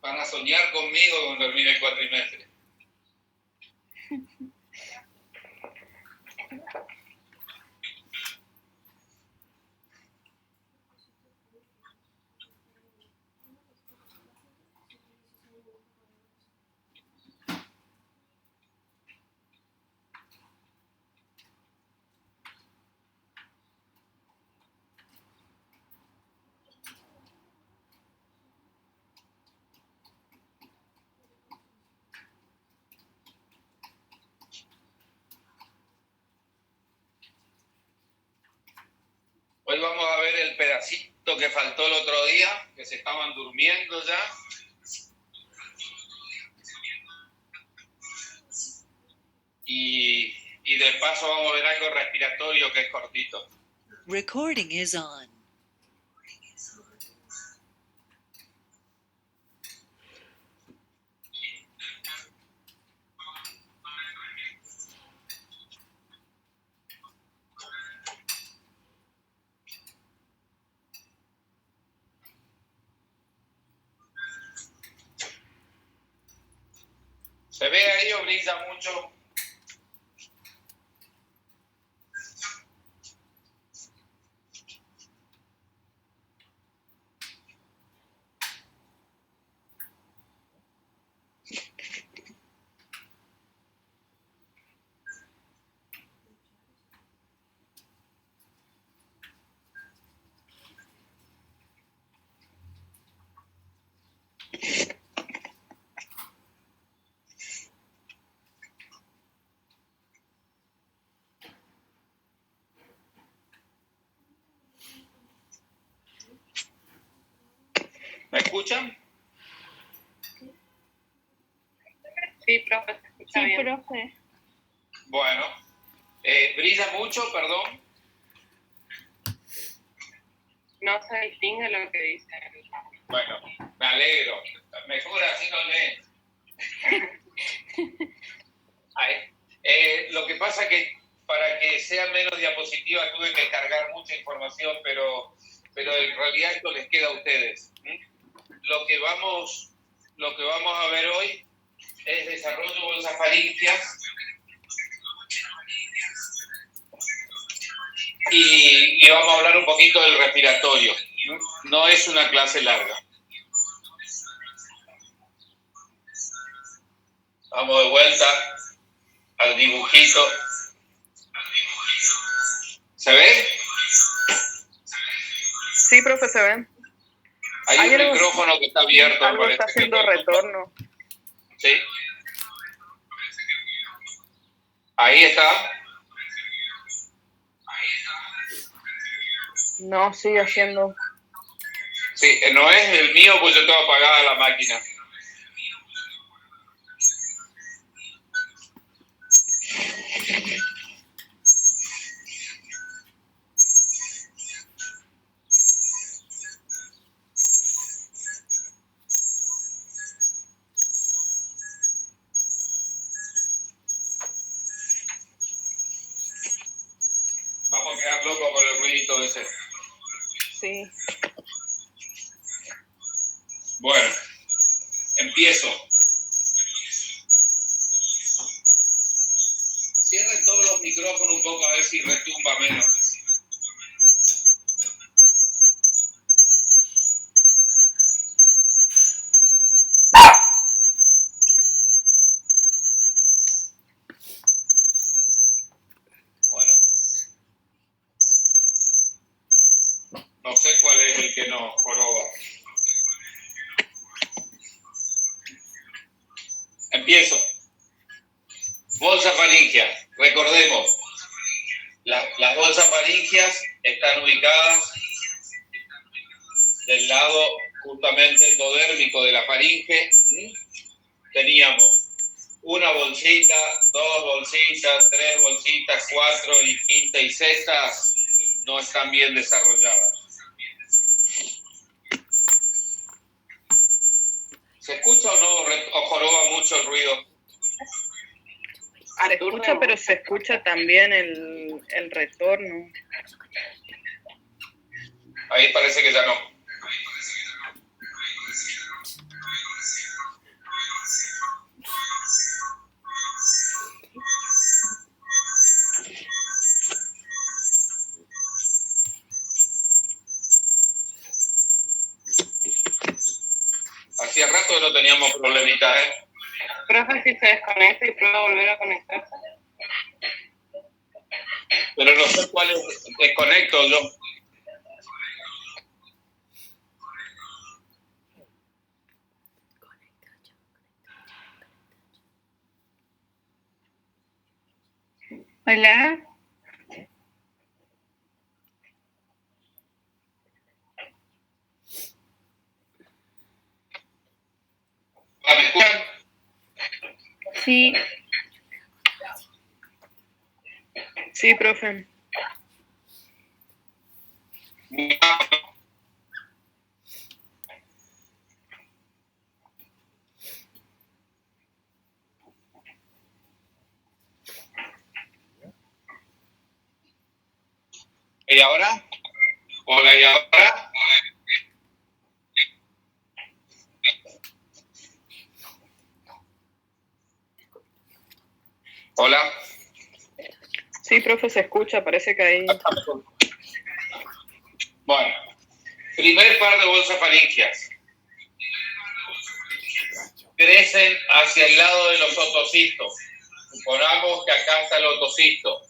Van a soñar conmigo cuando termine el cuatrimestre. Hoy vamos a ver el pedacito que faltó el otro día, que se estaban durmiendo ya. Y de paso vamos a ver algo respiratorio que es cortito. Recording is on. ¿Se ve ahí o brilla mucho? ¿Me escuchan? Sí, profe, se escucha bien. Profe. Bueno, ¿brilla mucho, perdón? No se distingue lo que dice. Bueno, me alegro. Mejor así no leen. Lo que pasa que para que sea menos diapositiva tuve que cargar mucha información, pero en realidad esto les queda a ustedes. Lo que vamos a ver hoy es desarrollo bolsas faringias y vamos a hablar un poquito del respiratorio. No es una clase larga. Vamos de vuelta al dibujito. ¿Se ve? Sí, profe, se ve. Hay un micrófono que está abierto. Algo está haciendo retorno. Sí. Ahí está. No, sigue haciendo. Sí, no es el mío, pues yo tengo apagada la máquina. Vamos a quedar locos con el ruidito ese. Sí. Bueno, empiezo. Cierren todos los micrófonos un poco a ver si retumba menos. Bueno. No sé cuál es el que nos joroba. Empiezo. Bolsas faringias. Recordemos, las bolsas faringias están ubicadas del lado justamente endodérmico de la faringe. Teníamos una bolsita, dos bolsitas, tres bolsitas, cuatro y quinta y sexta no están bien desarrolladas. ¿Se escucha o no? ¿O joroba mucho el ruido? Se escucha, pero se escucha también el retorno. Ahí parece que ya no. Hacía rato que no teníamos problemitas, ¿eh? Profe, si se desconecta y prueba volver a conectarse. Pero no sé cuál es. Desconecto yo. Hola. ¿Me escuchan? Sí. Sí, profe. ¿Y ahora? Hola, ¿y ahora? Hola. Sí, profe, se escucha, parece que ahí... Bueno, primer par de bolsas faringias. Crecen hacia el lado de los otocistos. Suponamos que acá está el otocisto.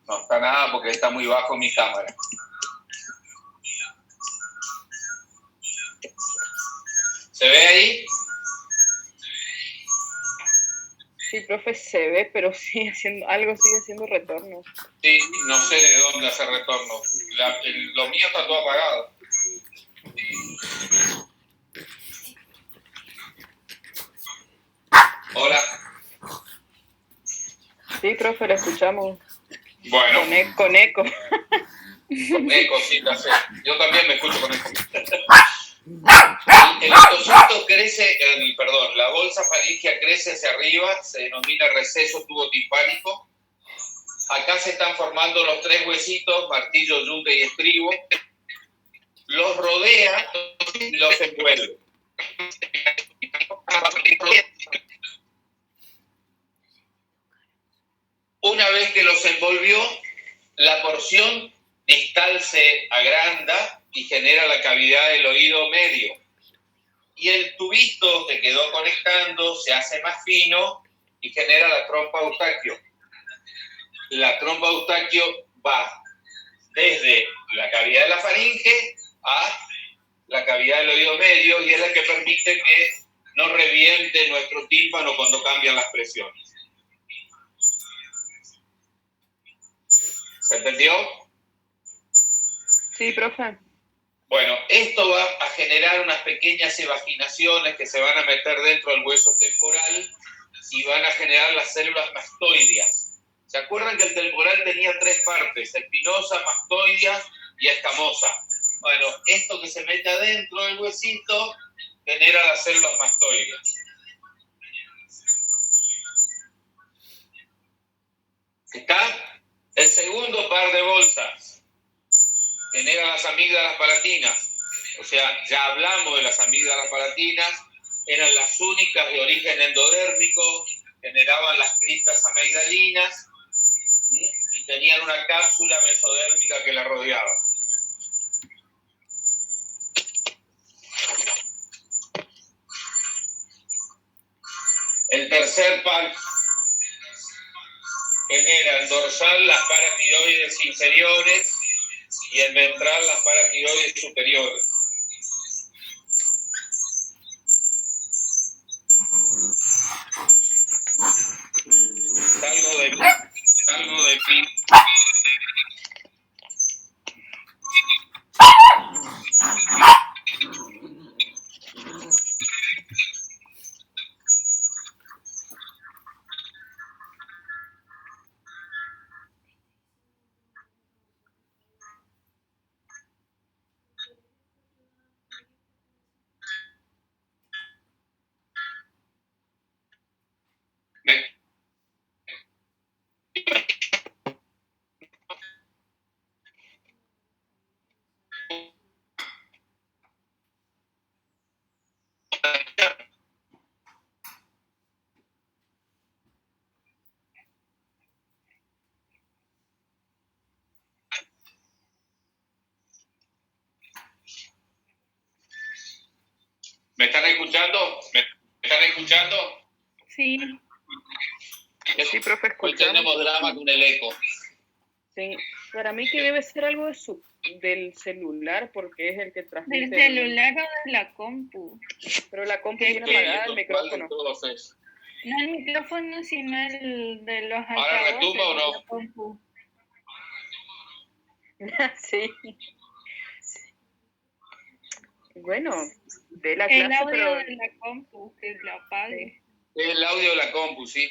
No está nada porque está muy bajo mi cámara. ¿Se ve ahí? Sí, profe, se ve, pero sigue haciendo retorno. Sí, no sé de dónde hace retorno. Lo mío está todo apagado. Hola. Sí, profe, lo escuchamos. Bueno. Con eco. Con eco, sí, ya sé. Yo también me escucho con eco. El otocisto crece, la bolsa faringia crece hacia arriba, se denomina receso tubotimpánico. Acá se están formando los tres huesitos, martillo, yunque y estribo. Los rodea y los envuelve. Una vez que los envolvió, la porción distal se agranda y genera la cavidad del oído medio. Y el tubito que quedó conectando se hace más fino y genera la trompa Eustaquio. La trompa Eustaquio va desde la cavidad de la faringe a la cavidad del oído medio y es la que permite que no reviente nuestro tímpano cuando cambian las presiones. ¿Se entendió? Sí, profe. Bueno, esto va a generar unas pequeñas evaginaciones que se van a meter dentro del hueso temporal y van a generar las células mastoideas. ¿Se acuerdan que el temporal tenía tres partes? Espinosa, mastoidea y escamosa. Bueno, esto que se mete adentro del huesito genera las células mastoideas. ¿Está? El segundo par de bolsas genera las amígdalas palatinas. O sea, ya hablamos de las amígdalas palatinas, eran las únicas de origen endodérmico, generaban las cristas amigdalinas y tenían una cápsula mesodérmica que la rodeaba. El tercer par genera en dorsal las paratiroides inferiores y en ventral las paratiroides superiores. Salgo de mí. ¿Me están escuchando? ¿Me están escuchando? Sí. Sí, profe, Hoy escuchamos. tenemos drama con el eco. Sí, para mí que debe ser algo del celular, porque es el que transmite. ¿Del celular o de la compu? Pero la compu Sí, tiene apagada el micrófono. Entonces, No el micrófono, sino el de los ¿ahora altavoces retumba o de no? la compu. Sí. Bueno, de la El clase, audio pero de la compu, que lo apague. Es el audio de la compu, sí.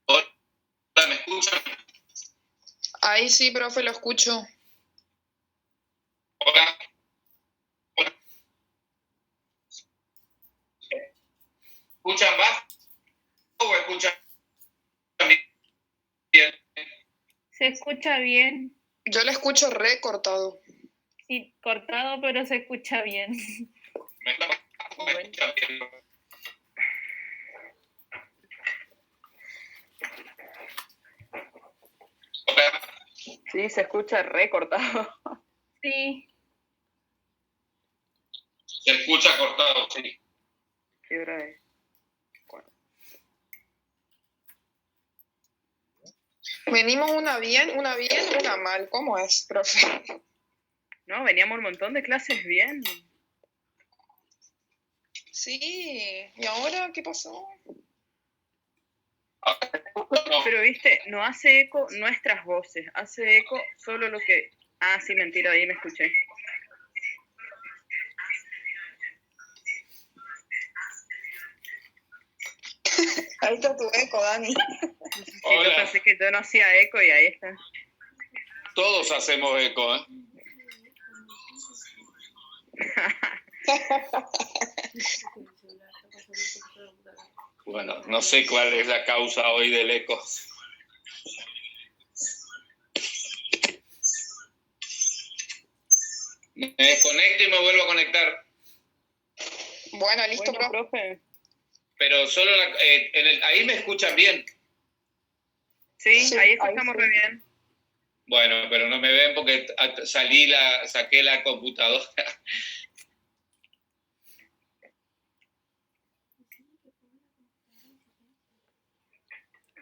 Hola, ¿me escuchan? Ahí sí, profe, lo escucho. Hola. ¿Escuchan más o escuchan bien? Se escucha bien. Yo le escucho recortado. Sí, cortado, pero se escucha bien. ¿Me escuchan bien? Hola. sí, se escucha recortado. Sí. Se escucha cortado, sí. ¿Qué hora es? Venimos una bien, una mal. ¿Cómo es, profe? No, veníamos un montón de clases bien. Sí, ¿y ahora qué pasó? Pero viste, no hace eco nuestras voces, hace eco solo lo que... Ah, sí, mentira, ahí me escuché. Ahí está tu eco, Dani. Sí, Hola. yo pensé que yo no hacía eco y ahí está. Todos hacemos eco, ¿eh? Bueno, no sé cuál es la causa hoy del eco. Me desconecto y me vuelvo a conectar. Bueno, listo, Bueno, profe. profe. Pero solo ahí me escuchan bien. Sí, Sí, ahí escuchamos ahí sí. re bien. Bueno, pero no me ven porque saqué la computadora.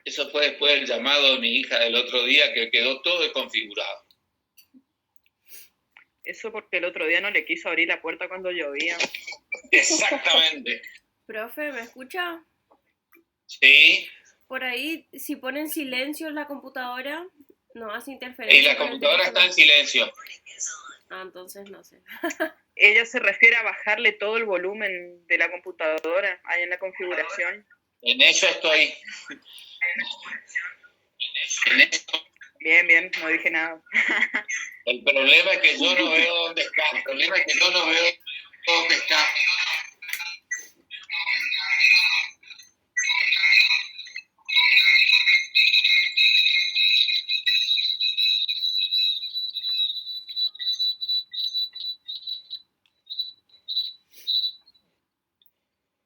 Eso fue después del llamado de mi hija del otro día, que quedó todo desconfigurado. Eso porque el otro día no le quiso abrir la puerta cuando llovía. Exactamente. Profe, ¿me escucha? Sí. Por ahí, si ponen silencio en la computadora, no hace interferencia. Y la con el computadora está teléfono. en silencio. Ah, entonces no sé. Ella se refiere a bajarle todo el volumen de la computadora ahí en la configuración. En eso estoy. En eso. Bien, bien, no dije nada. El problema es que yo no veo dónde está. El problema es que yo no veo dónde está.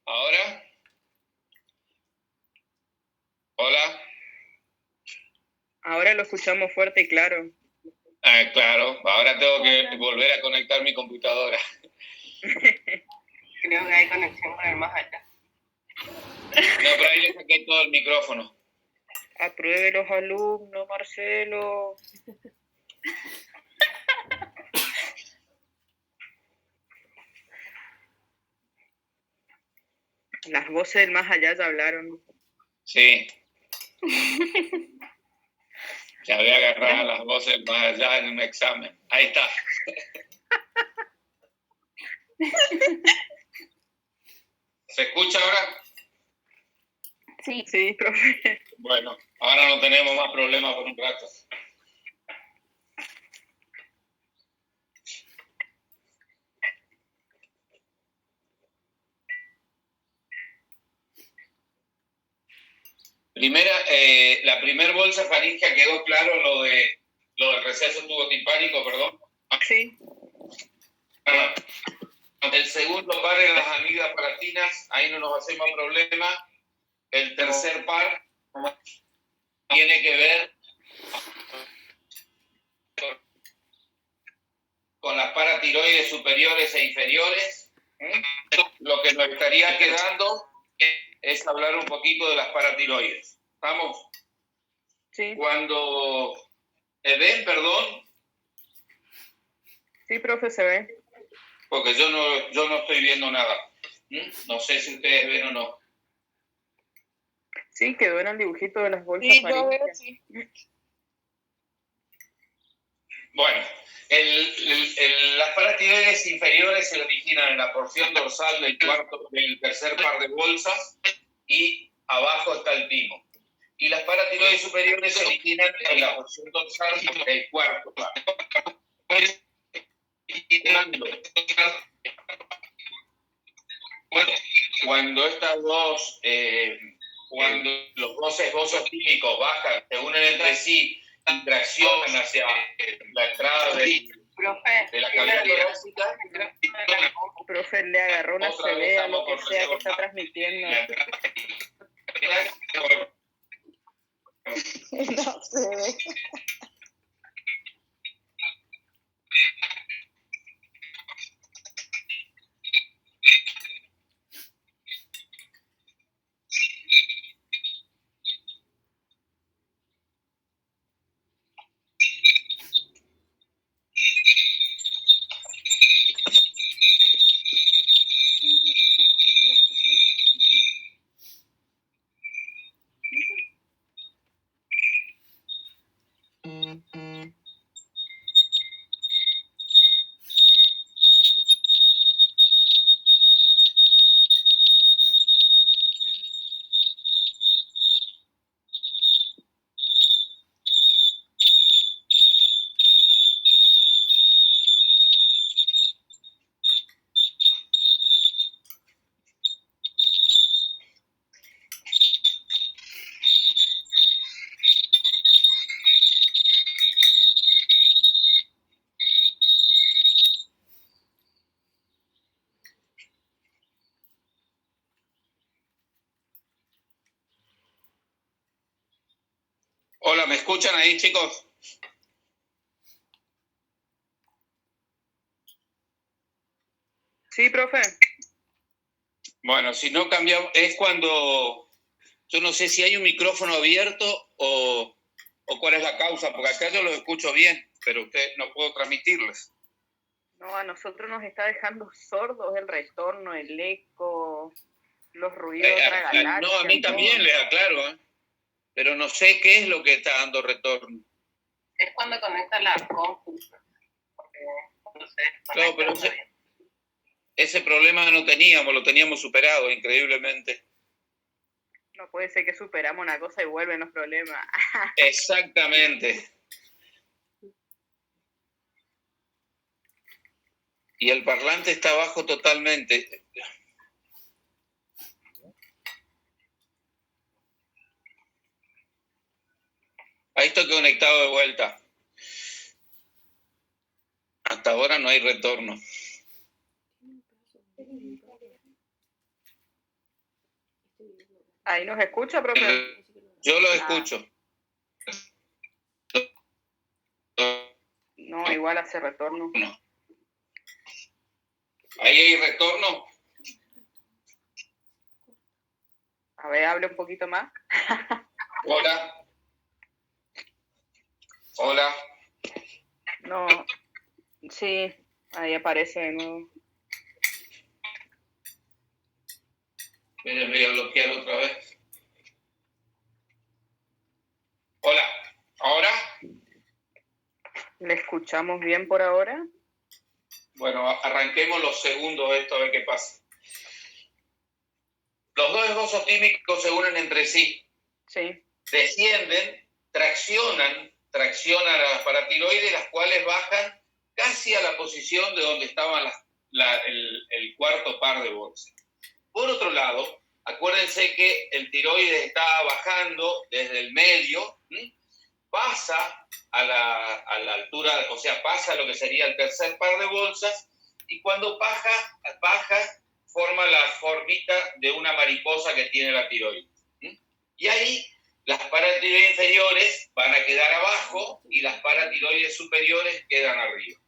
¿Ahora? Hola. Ahora lo escuchamos fuerte y claro. Ah, claro. Ahora tengo que volver a conectar mi computadora. Creo que hay conexión con el más allá. No, pero ahí le saqué todo el micrófono. Apruebe los alumnos, Marcelo. Las voces del más allá ya hablaron. Sí. Ya voy a agarrar a las voces más allá en un examen. Ahí está. ¿Se escucha ahora? Sí. Sí, profe. Bueno, ahora no tenemos más problemas por un rato. La primera bolsa faríngea quedó claro lo del receso tubotimpánico, perdón. Sí. El segundo par de las amigas palatinas, ahí no nos hacemos problema. El tercer par tiene que ver con las paratiroides superiores e inferiores. Lo que nos estaría quedando es hablar un poquito de las paratiroides. ¿Vamos? Sí. Cuando ven, perdón, Sí, profe, se ve. porque yo no estoy viendo nada. No sé si ustedes ven o no. Sí, quedó en el dibujito de las bolsas Sí, yo veo, faríngeas. sí. Bueno, las paratiroides inferiores se originan en la porción dorsal del tercer par de bolsas y abajo está el timo. Y las paratiroides superiores se originan en la porción dorsal del cuarto par. Cuando estas dos, cuando los dos esbozos químicos bajan, se unen entre sí y traccionan hacia la entrada de la cavidad torácica, Profe, le agarró una Otra vez CB a lo estamos que con sea que reserva. está transmitiendo. No se ve. Hola, ¿me escuchan ahí, chicos? Sí, profe. Bueno, si no cambiamos, es cuando Yo no sé si hay un micrófono abierto o cuál es la causa, porque acá yo los escucho bien, pero usted no puedo transmitirles. No, a nosotros nos está dejando sordos el retorno, el eco, los ruidos de otra galaxia. No, a mí también les aclaro, pero no sé qué es lo que está dando retorno. Es cuando conecta la compu. No sé. No, pero ese problema no teníamos, lo teníamos superado increíblemente. No puede ser que superamos una cosa y vuelven los problemas. Exactamente. Y el parlante está bajo totalmente. Ahí estoy conectado de vuelta. Hasta ahora no hay retorno. ¿Ahí nos escucha, profe? Yo lo escucho. No, igual hace retorno. No. ¿Ahí hay retorno? A ver, hable un poquito más. Hola. Hola. No, sí, ahí aparece de nuevo. Miren, voy a bloquear otra vez. Hola. ¿Ahora? ¿Le escuchamos bien por ahora? Bueno, arranquemos los segundos de esto a ver qué pasa. Los dos esbozos químicos se unen entre sí. Sí. Descienden, traccionan a las paratiroides, las cuales bajan casi a la posición de donde estaba el cuarto par de bolsas. Por otro lado, acuérdense que el tiroides está bajando desde el medio, pasa a la altura, o sea, pasa a lo que sería el tercer par de bolsas, y cuando baja forma la formita de una mariposa que tiene la tiroides. Y ahí las paratiroides inferiores van a quedar abajo y las paratiroides superiores quedan arriba.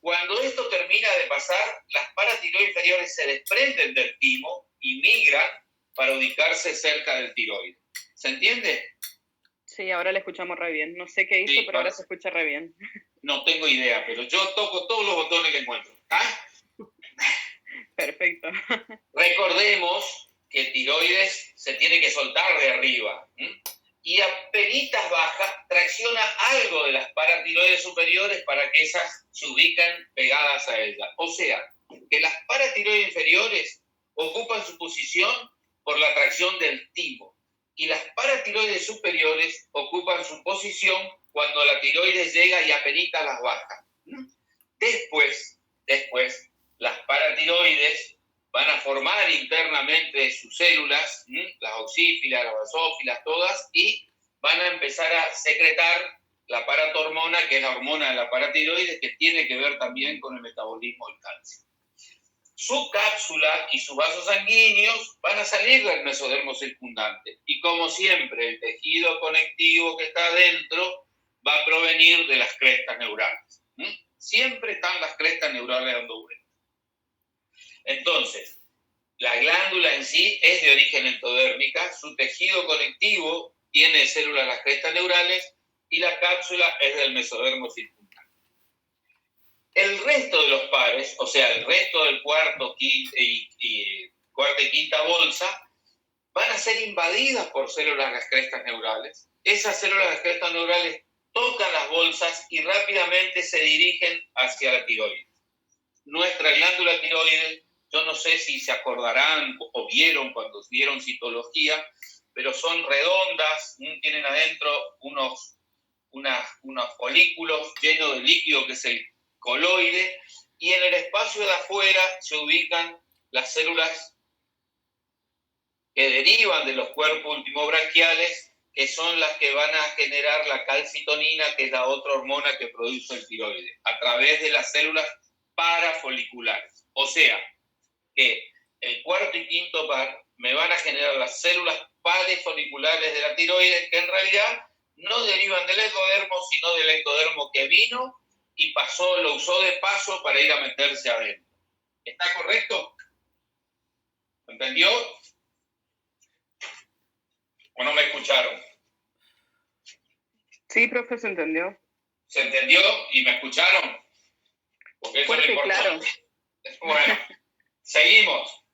Cuando esto termina de pasar, las paratiroides inferiores se desprenden del timo y migran para ubicarse cerca del tiroides. ¿Se entiende? Sí, ahora le escuchamos re bien. No sé qué hizo, Sí, pero ahora se escucha re bien. No tengo idea, pero yo toco todos los botones que encuentro. Perfecto. Recordemos que el tiroides se tiene que soltar de arriba. Y apenitas baja, tracciona algo de las paratiroides superiores para que esas se ubican pegadas a ella. O sea, que las paratiroides inferiores ocupan su posición por la tracción del timo. Y las paratiroides superiores ocupan su posición cuando la tiroides llega y apenitas las baja. Después, las paratiroides van a formar internamente sus células, las oxífilas, las basófilas, todas, y van a empezar a secretar la paratormona, que es la hormona de la paratiroides, que tiene que ver también con el metabolismo del calcio. Su cápsula y sus vasos sanguíneos van a salir del mesodermo circundante. Y como siempre, el tejido conectivo que está adentro va a provenir de las crestas neurales. Siempre están las crestas neurales dando vueltas. Entonces, la glándula en sí es de origen endodérmica, su tejido conectivo tiene células de las crestas neurales y la cápsula es del mesodermo circundante. El resto de los pares, o sea, el resto del cuarta y quinta bolsa, van a ser invadidas por células de las crestas neurales. Esas células de las crestas neurales tocan las bolsas y rápidamente se dirigen hacia la tiroides. Nuestra glándula tiroides, yo no sé si se acordarán o vieron cuando vieron citología, pero son redondas, tienen adentro unos folículos llenos de líquido que es el coloide, y en el espacio de afuera se ubican las células que derivan de los cuerpos ultimobraquiales, que son las que van a generar la calcitonina, que es la otra hormona que produce el tiroides, a través de las células parafoliculares. O sea, que el cuarto y quinto par me van a generar las células parafoliculares de la tiroides, que en realidad no derivan del ectodermo, sino del ectodermo que vino y pasó, lo usó de paso para ir a meterse adentro. ¿Está correcto? ¿Entendió? ¿O no me escucharon? Sí, profe, se entendió. ¿Se entendió y me escucharon? Porque eso es Fuerte lo y claro. importante. Bueno, seguimos.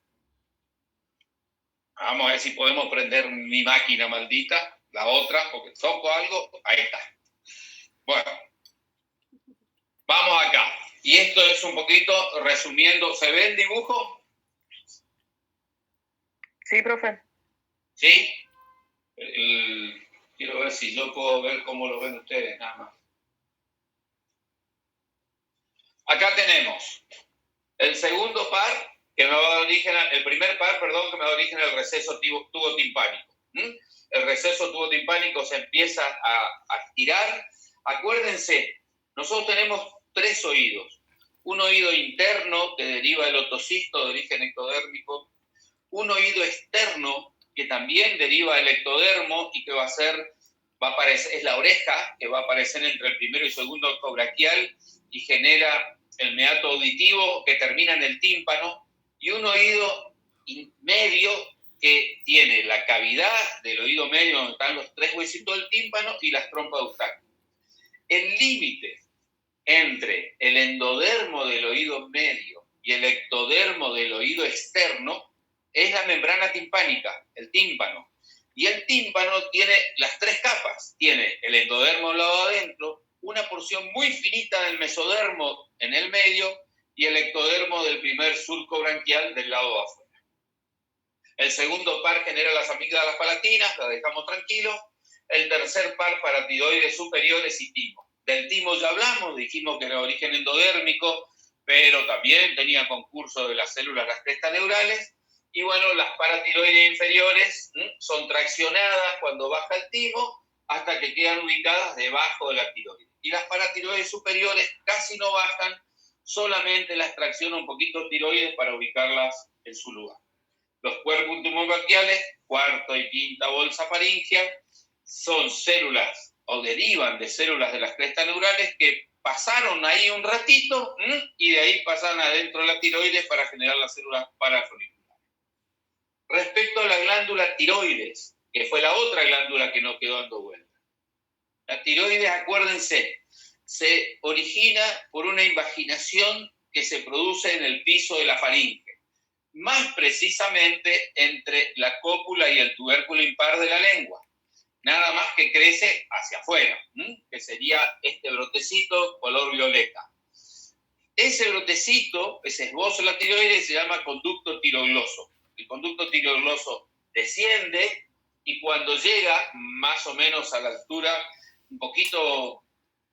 Vamos a ver si podemos prender mi máquina maldita, la otra, porque toco algo. Ahí está. Bueno, vamos acá. Y esto es un poquito resumiendo. ¿Se ve el dibujo? Sí, profe. ¿Sí? Quiero ver si yo puedo ver cómo lo ven ustedes, nada más. Acá tenemos el segundo par, que me va a dar origen, el primer par, perdón, que me da origen al receso tubo timpánico. El receso tubo timpánico se empieza a estirar. Acuérdense, nosotros tenemos 3 oídos. Un oído interno que deriva del otocisto de origen ectodérmico, un oído externo que también deriva del ectodermo y que va a aparecer, es la oreja, que va a aparecer entre el primero y segundo arco braquial y genera el meato auditivo que termina en el tímpano, y un oído medio que tiene la cavidad del oído medio donde están los 3 huesitos del tímpano y las trompas de Eustaquio. El límite entre el endodermo del oído medio y el ectodermo del oído externo es la membrana timpánica, el tímpano. Y el tímpano tiene las 3 capas. Tiene el endodermo al lado adentro, una porción muy finita del mesodermo en el medio y el ectodermo del primer surco branquial del lado de afuera. El segundo par genera las amígdalas palatinas, la dejamos tranquilo. El tercer par, paratiroides superiores y timo. Del timo ya hablamos, dijimos que era de origen endodérmico, pero también tenía concurso de las células, las crestas neurales. Y bueno, las paratiroides inferiores son traccionadas cuando baja el timo hasta que quedan ubicadas debajo de la tiroides. Y las paratiroides superiores casi no bajan, solamente las tracciona un poquito tiroides para ubicarlas en su lugar. Los cuerpos tumobraquiales, cuarta y quinta bolsa faríngea, son células o derivan de células de las crestas neurales que pasaron ahí un ratito y de ahí pasan adentro de la tiroides para generar las células parafoliculares. Respecto a la glándula tiroides, que fue la otra glándula que no quedó dando vuelta. La tiroides, acuérdense, se origina por una invaginación que se produce en el piso de la faringe, más precisamente entre la cópula y el tubérculo impar de la lengua. Nada más que crece hacia afuera, que sería este brotecito color violeta. Ese brotecito, ese esbozo de la tiroides se llama conducto tirogloso. El conducto tirogloso desciende y cuando llega más o menos a la altura, un poquito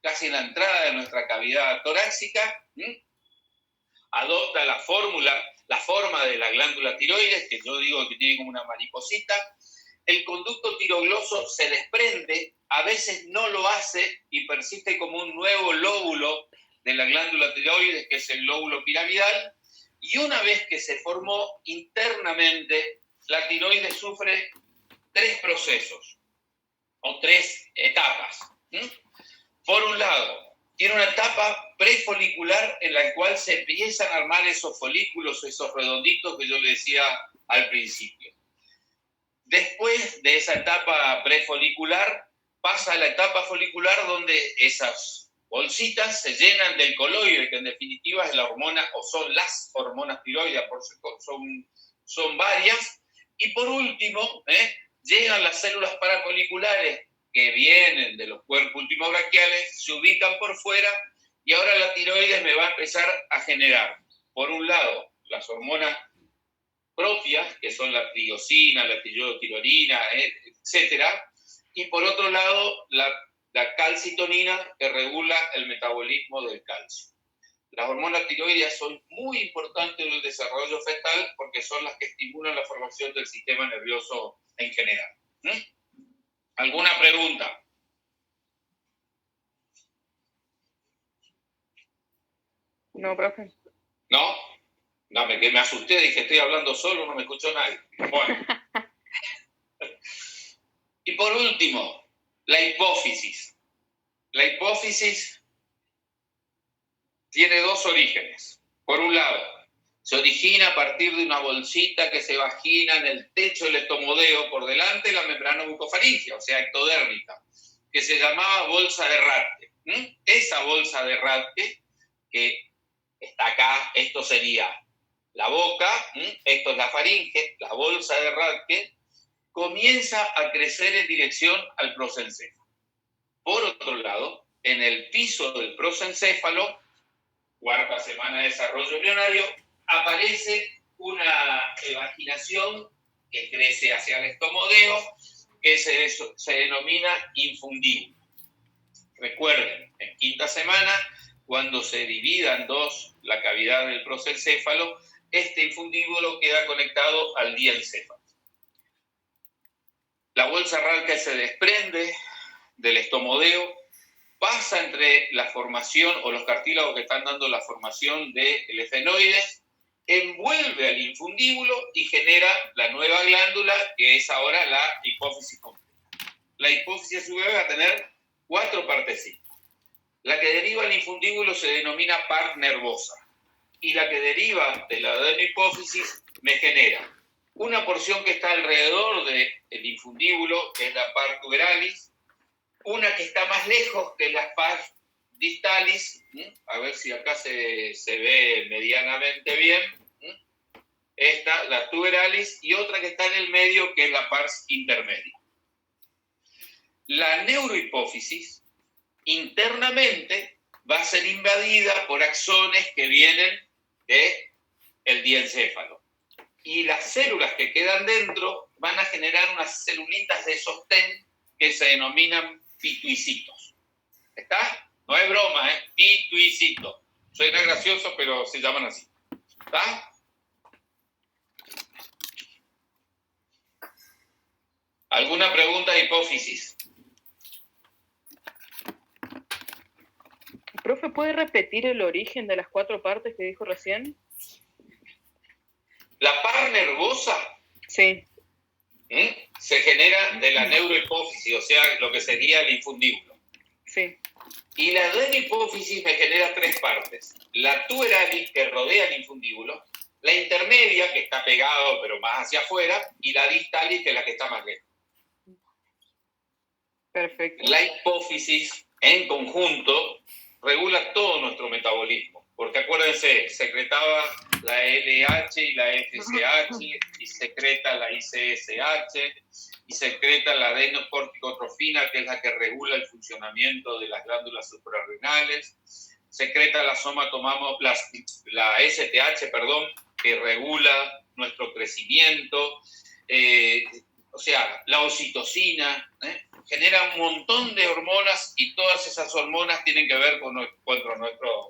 casi en la entrada de nuestra cavidad torácica, adopta la forma de la glándula tiroides, que yo digo que tiene como una mariposita. El conducto tirogloso se desprende, a veces no lo hace y persiste como un nuevo lóbulo de la glándula tiroides, que es el lóbulo piramidal, y una vez que se formó internamente, la tiroides sufre 3 procesos o 3 etapas. Por un lado, tiene una etapa prefolicular en la cual se empiezan a armar esos folículos, esos redonditos que yo le decía al principio. Después de esa etapa prefolicular, pasa a la etapa folicular donde esas bolsitas se llenan del coloide, que en definitiva es la hormona, o son las hormonas tiroides, son varias. Y por último, llegan las células parafoliculares que vienen de los cuerpos ultimobraquiales, se ubican por fuera y ahora la tiroides me va a empezar a generar, por un lado, las hormonas propias, que son la triosina, la triiodotirolina, etcétera, y por otro lado, la calcitonina, que regula el metabolismo del calcio. Las hormonas tiroides son muy importantes en el desarrollo fetal porque son las que estimulan la formación del sistema nervioso en general. ¿Alguna pregunta? No, profe. ¿No? Dame, que me asusté, dije, estoy hablando solo, no me escuchó nadie. Bueno. Y por último, la hipófisis. La hipófisis tiene 2 orígenes. Por un lado, Se origina a partir de una bolsita que se vagina en el techo del estomodeo por delante de la membrana bucofaríngea, o sea, ectodérmica, que se llamaba bolsa de Rathke. Esa bolsa de Rathke, que está acá, esto sería la boca, esto es la faringe, la bolsa de Rathke, comienza a crecer en dirección al prosencéfalo. Por otro lado, en el piso del prosencéfalo, cuarta semana de desarrollo embrionario, aparece una evaginación que crece hacia el estomodeo, que se denomina infundíbulo. Recuerden, en quinta semana, cuando se divida en dos la cavidad del prosencéfalo, este infundíbulo queda conectado al diencéfalo. La bolsa Rathke se desprende del estomodeo, pasa entre la formación o los cartílagos que están dando la formación del efenoides, envuelve al infundíbulo y genera la nueva glándula, que es ahora la hipófisis completa. La hipófisis a su vez va a tener 4 partecitas. La que deriva del infundíbulo se denomina par nervosa, y la que deriva de la adenohipófisis me genera una porción que está alrededor del infundíbulo, que es la par tuberalis, una que está más lejos, que es la par distalis, a ver si acá se ve medianamente bien, esta, la tuberalis, y otra que está en el medio, que es la pars intermedia. La neurohipófisis internamente va a ser invadida por axones que vienen del diencéfalo. Y las células que quedan dentro van a generar unas celulitas de sostén que se denominan pituicitos. ¿Está? No es broma, ¿eh? Pituicitos. Suena gracioso, pero se llaman así. ¿Está? ¿Alguna pregunta de hipófisis? Profe, ¿puede repetir el origen de las 4 partes que dijo recién? La par nervosa Sí. se genera de la neurohipófisis, o sea, lo que sería el infundíbulo. Sí. Y la adenohipófisis me genera 3 partes. La tuberalis, que rodea el infundíbulo, la intermedia, que está pegado pero más hacia afuera, y la distalis, que es la que está más lejos. Perfecto. La hipófisis, en conjunto, regula todo nuestro metabolismo. Porque acuérdense, secretaba la LH y la FSH, y secreta la ICSH, y secreta la adenocorticotrofina, que es la que regula el funcionamiento de las glándulas suprarrenales, secreta la la STH, que regula nuestro crecimiento, o sea, la oxitocina, genera un montón de hormonas, y todas esas hormonas tienen que ver con nuestro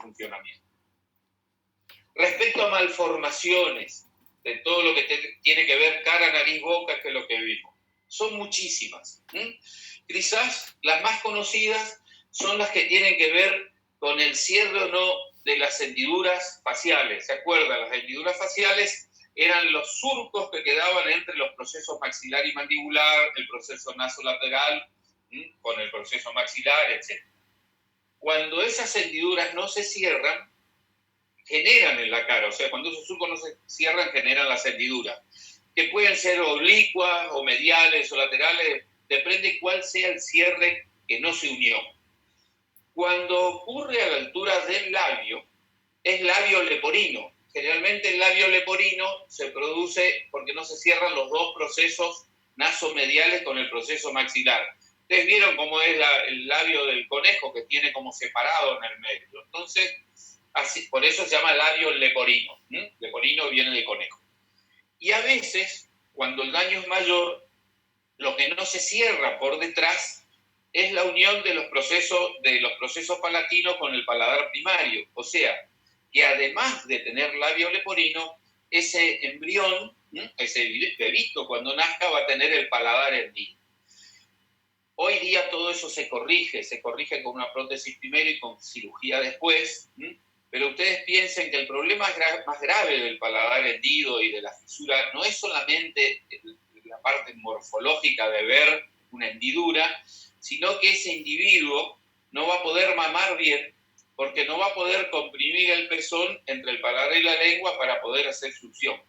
funcionamiento. Respecto a malformaciones, de todo lo que tiene que ver cara, nariz, boca, que es lo que vimos, son muchísimas. Quizás las más conocidas son las que tienen que ver con el cierre o no de las hendiduras faciales. ¿Se acuerdan? Las hendiduras faciales eran los surcos que quedaban entre los procesos maxilar y mandibular, el proceso nasolateral con el proceso maxilar, etc. Cuando esas hendiduras no se cierran, generan en la cara, o sea, cuando esos surcos no se cierran, generan las hendiduras, que pueden ser oblicuas o mediales o laterales, depende cuál sea el cierre que no se unió. Cuando ocurre a la altura del labio, es labio leporino. Generalmente el labio leporino se produce porque no se cierran los dos procesos nasomediales con el proceso maxilar. Ustedes vieron cómo es el labio del conejo, que tiene como separado en el medio. Entonces, así, por eso se llama labio leporino. Leporino viene de conejo. Y a veces, cuando el daño es mayor, lo que no se cierra por detrás es la unión de los procesos palatinos con el paladar primario. O sea, que además de tener labio leporino, ese embrión, ese bebito cuando nazca, va a tener el paladar hendido. Hoy día todo eso se corrige con una prótesis primero y con cirugía después, pero ustedes piensen que el problema más grave del paladar hendido y de la fisura no es solamente la parte morfológica de ver una hendidura, sino que ese individuo no va a poder mamar bien porque no va a poder comprimir el pezón entre el paladar y la lengua para poder hacer succión.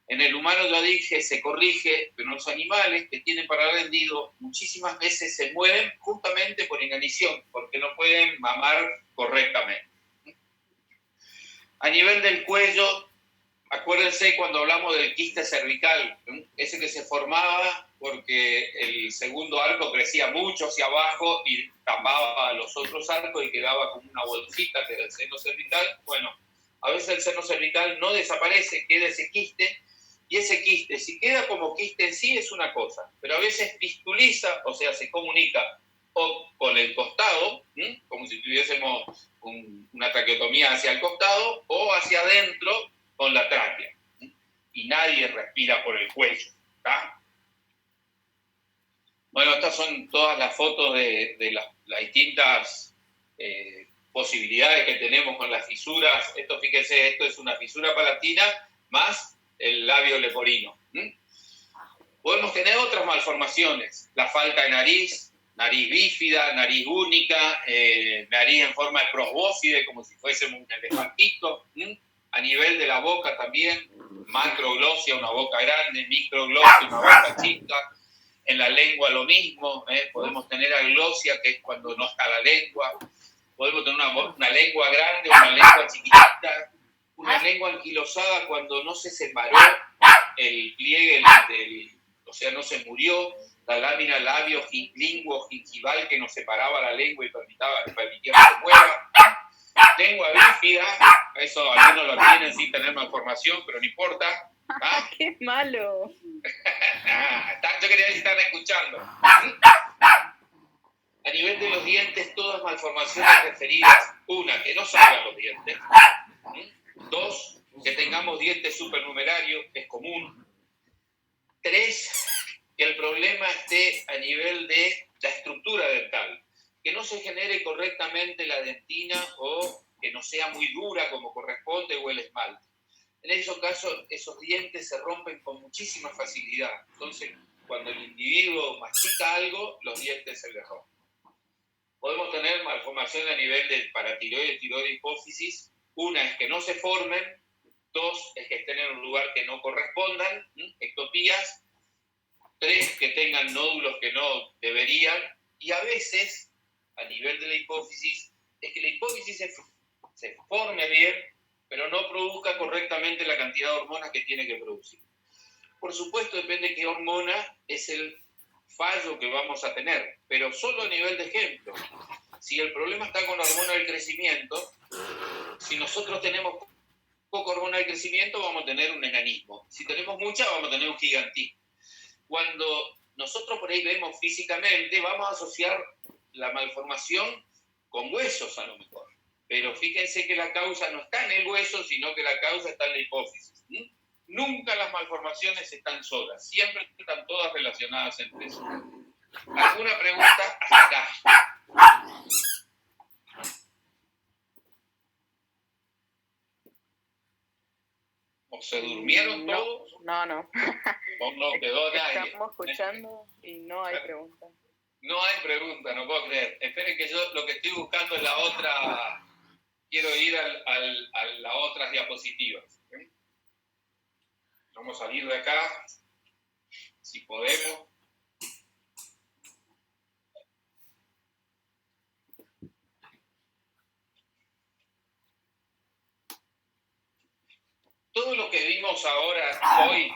En el humano, ya dije, se corrige, pero en los animales que tienen paladar hendido muchísimas veces se mueren justamente por inanición, porque no pueden mamar correctamente. A nivel del cuello, acuérdense cuando hablamos del quiste cervical, ese que se formaba porque el segundo arco crecía mucho hacia abajo y tapaba los otros arcos y quedaba como una bolsita que era el seno cervical. Bueno, a veces el seno cervical no desaparece, queda ese quiste, y ese quiste, si queda como quiste en sí, es una cosa, pero a veces pistuliza, o sea, se comunica o con el costado, como si tuviésemos una traqueotomía hacia el costado, o hacia adentro con la tráquea. Y nadie respira por el cuello, ¿tá? Bueno, estas son todas las fotos de las distintas posibilidades que tenemos con las fisuras. Esto, fíjense, esto es una fisura palatina más el labio leporino. Podemos tener otras malformaciones, la falta de nariz, nariz bífida, nariz única, nariz en forma de probóscide, como si fuésemos un elefantito. A nivel de la boca también, macroglosia, una boca grande, microglosia, una boca chica. En la lengua lo mismo, podemos tener aglosia, que es cuando no está la lengua. Podemos tener una lengua grande o una lengua chiquitita. Una lengua anquilosada cuando no se separó el pliegue, o sea, no se murió, la lámina labio-linguo gingival que nos separaba la lengua y permitía que se mueva. Lengua bífida, eso algunos lo tienen sin tener malformación, pero no importa. ¿Ah? ¡Qué malo! Yo quería decir, están escuchando. A nivel de los dientes, todas malformaciones referidas. Una, que no salgan los dientes. Dos, que tengamos dientes supernumerarios, es común. Tres, que el problema esté a nivel de la estructura dental, que no se genere correctamente la dentina o que no sea muy dura como corresponde o el esmalte. En esos casos, esos dientes se rompen con muchísima facilidad. Entonces, cuando el individuo mastica algo, los dientes se le rompen. Podemos tener malformaciones a nivel del paratiroides, tiroides, hipófisis. Una es que no se formen. Dos es que estén en un lugar que no correspondan, ectopías. Tres, que tengan nódulos que no deberían. Y a veces, a nivel de la hipófisis, es que la hipófisis se forme bien, pero no produzca correctamente la cantidad de hormonas que tiene que producir. Por supuesto, depende de qué hormona es el fallo que vamos a tener, pero solo a nivel de ejemplo. Si el problema está con la hormona del crecimiento, si nosotros tenemos poca hormona del crecimiento, vamos a tener un enanismo. Si tenemos mucha, vamos a tener un gigantismo. Cuando nosotros por ahí vemos físicamente, vamos a asociar la malformación con huesos a lo mejor. Pero fíjense que la causa no está en el hueso, sino que la causa está en la hipófisis. Nunca las malformaciones están solas, siempre están todas relacionadas entre sí. ¿Alguna pregunta hasta acá? ¿O se durmieron todos? No. ¿O no quedó nadie? Estamos escuchando y no hay preguntas. No hay pregunta, no puedo creer. Esperen que yo lo que estoy buscando es la otra. Quiero ir a las otras diapositivas. Vamos a salir de acá, si podemos. Todo lo que vimos ahora, hoy,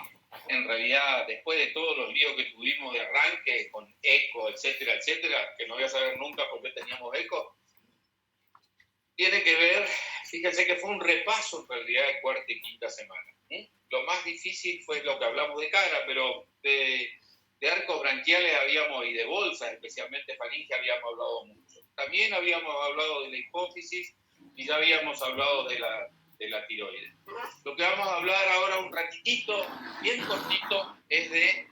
en realidad, después de todos los líos que tuvimos de arranque, con eco, etcétera, que no voy a saber nunca por qué teníamos eco, tiene que ver, fíjense que fue un repaso en realidad de cuarta y quinta semana. Lo más difícil fue lo que hablamos de cara, pero de arcos branquiales habíamos, y de bolsas, especialmente faringe, habíamos hablado mucho. También habíamos hablado de la hipófisis y ya habíamos hablado de la tiroides. Lo que vamos a hablar ahora un ratitito, bien cortito, es de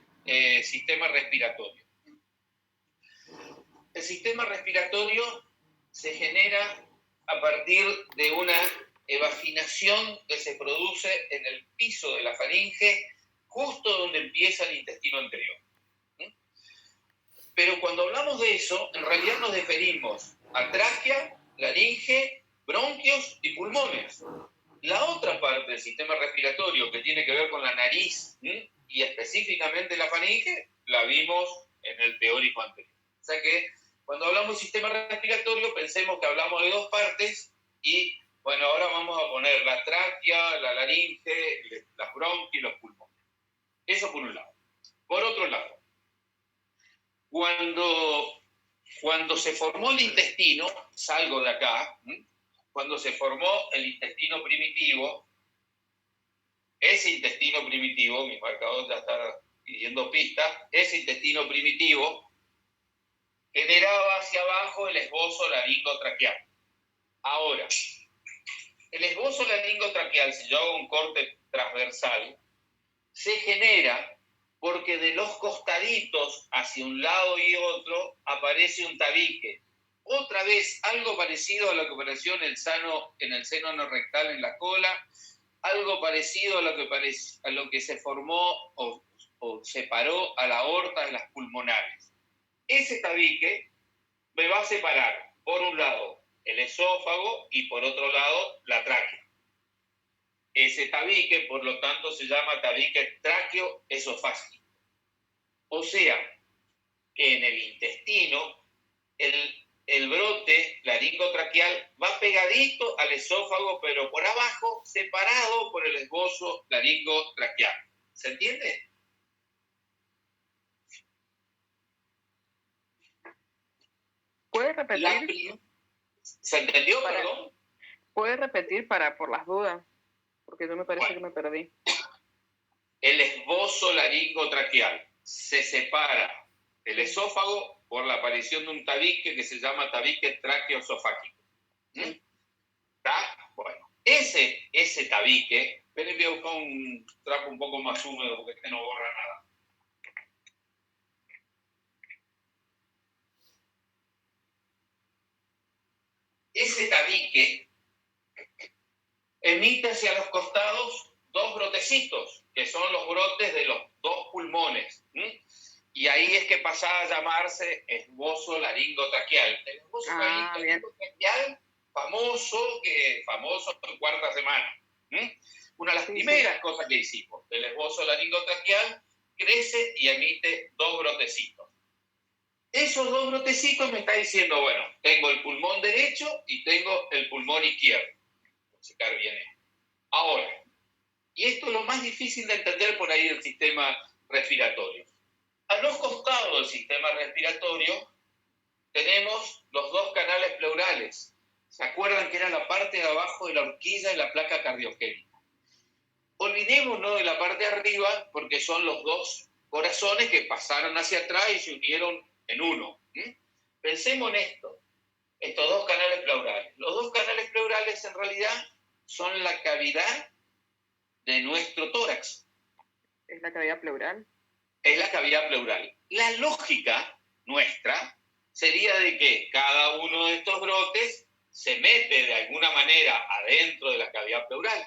sistema respiratorio. El sistema respiratorio se genera a partir de una evaginación que se produce en el piso de la faringe, justo donde empieza el intestino anterior. Pero cuando hablamos de eso, en realidad nos referimos a tráquea laringe, bronquios y pulmones. La otra parte del sistema respiratorio que tiene que ver con la nariz y específicamente la faringe, la vimos en el teórico anterior. O sea que cuando hablamos de sistema respiratorio pensemos que hablamos de dos partes y bueno, ahora vamos a poner la tráquea, la laringe, las bronquias y los pulmones. Eso por un lado. Por otro lado, cuando se formó el intestino, salgo de acá, cuando se formó el intestino primitivo, ese intestino primitivo, mi marcador ya está pidiendo pistas, ese intestino primitivo generaba hacia abajo el esbozo laringotraqueal. Ahora, el esbozo laringotraqueal, si yo hago un corte transversal, se genera porque de los costaditos hacia un lado y otro aparece un tabique. Otra vez, algo parecido a lo que apareció en el seno anorrectal en la cola, algo parecido a lo que se formó o separó a la aorta de las pulmonares. Ese tabique me va a separar, por un lado, el esófago y por otro lado, la tráquea. Ese tabique, por lo tanto, se llama tabique tráqueo-esofágico. O sea, que en el intestino, el brote laringotraqueal va pegadito al esófago, pero por abajo, separado por el esbozo laringotraqueal. ¿Se entiende? ¿Puedes repetir? ¿Se entendió, perdón? ¿Puedes repetir por las dudas? Porque yo me parece que me perdí. El esbozo laringotraqueal se separa del esófago por la aparición de un tabique que se llama tabique tráqueo-esofágico. ¿Está? Bueno, ese tabique, esperen, voy a buscar un trapo un poco más húmedo porque este no borra nada. Ese tabique emite hacia los costados dos brotecitos, que son los brotes de los dos pulmones. Y ahí es que pasaba a llamarse esbozo laringotraqueal. El esbozo laringotraqueal famoso en cuarta semana. Una de las primeras cosas que hicimos, el esbozo laringotraqueal crece y emite dos brotecitos. Esos dos brotecitos me está diciendo, bueno, tengo el pulmón derecho y tengo el pulmón izquierdo. Voy a checar bien esto. Ahora, y esto es lo más difícil de entender por ahí del sistema respiratorio. A los costados del sistema respiratorio tenemos los dos canales pleurales. ¿Se acuerdan que era la parte de abajo de la horquilla de la placa cardiogénica? Olvidémonos de la parte de arriba porque son los dos corazones que pasaron hacia atrás y se unieron en uno. Pensemos en esto, estos dos canales pleurales. Los dos canales pleurales en realidad son la cavidad de nuestro tórax. ¿Es la cavidad pleural? Es la cavidad pleural. La lógica nuestra sería de que cada uno de estos brotes se mete de alguna manera adentro de la cavidad pleural,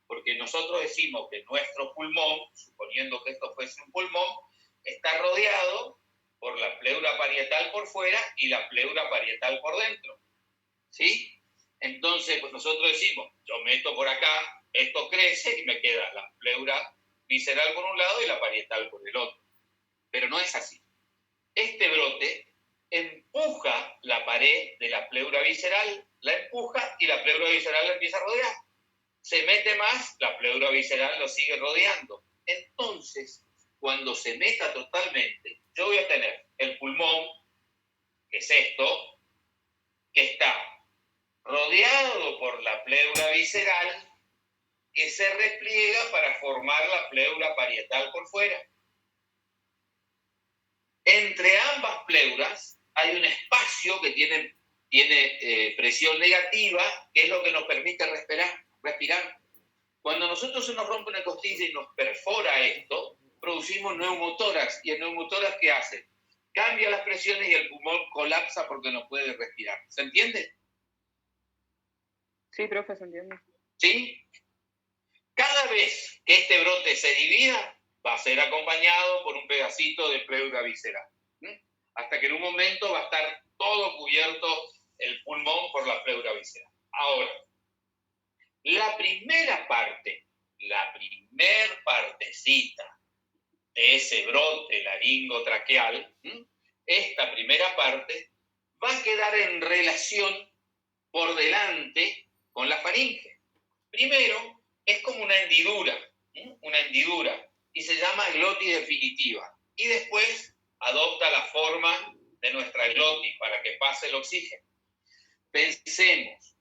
porque nosotros decimos que nuestro pulmón, suponiendo que esto fuese un pulmón, está rodeado por la pleura parietal por fuera y la pleura parietal por dentro. ¿Sí? Entonces, pues nosotros decimos, yo meto por acá, esto crece y me queda la pleura visceral por un lado y la parietal por el otro. Pero no es así. Este brote empuja la pared de la pleura visceral, la empuja y la pleura visceral la empieza a rodear. Se mete más, la pleura visceral lo sigue rodeando. Entonces, cuando se meta totalmente, yo voy a tener el pulmón, que es esto, que está rodeado por la pleura visceral, que se repliega para formar la pleura parietal por fuera. Entre ambas pleuras hay un espacio que tiene presión negativa, que es lo que nos permite respirar. Cuando nosotros se nos rompe una costilla y nos perfora esto, producimos neumotórax. ¿Y el neumotórax qué hace? Cambia las presiones y el pulmón colapsa porque no puede respirar. ¿Se entiende? Sí, profe, se entiende. ¿Sí? Cada vez que este brote se divida, va a ser acompañado por un pedacito de pleura visceral. Hasta que en un momento va a estar todo cubierto el pulmón por la pleura víscera. Ahora, la primera partecita de ese brote laringotraqueal, esta primera parte va a quedar en relación por delante con la faringe. Primero, es como una hendidura, y se llama glotis definitiva. Y después adopta la forma de nuestra glotis para que pase el oxígeno. Pensemos,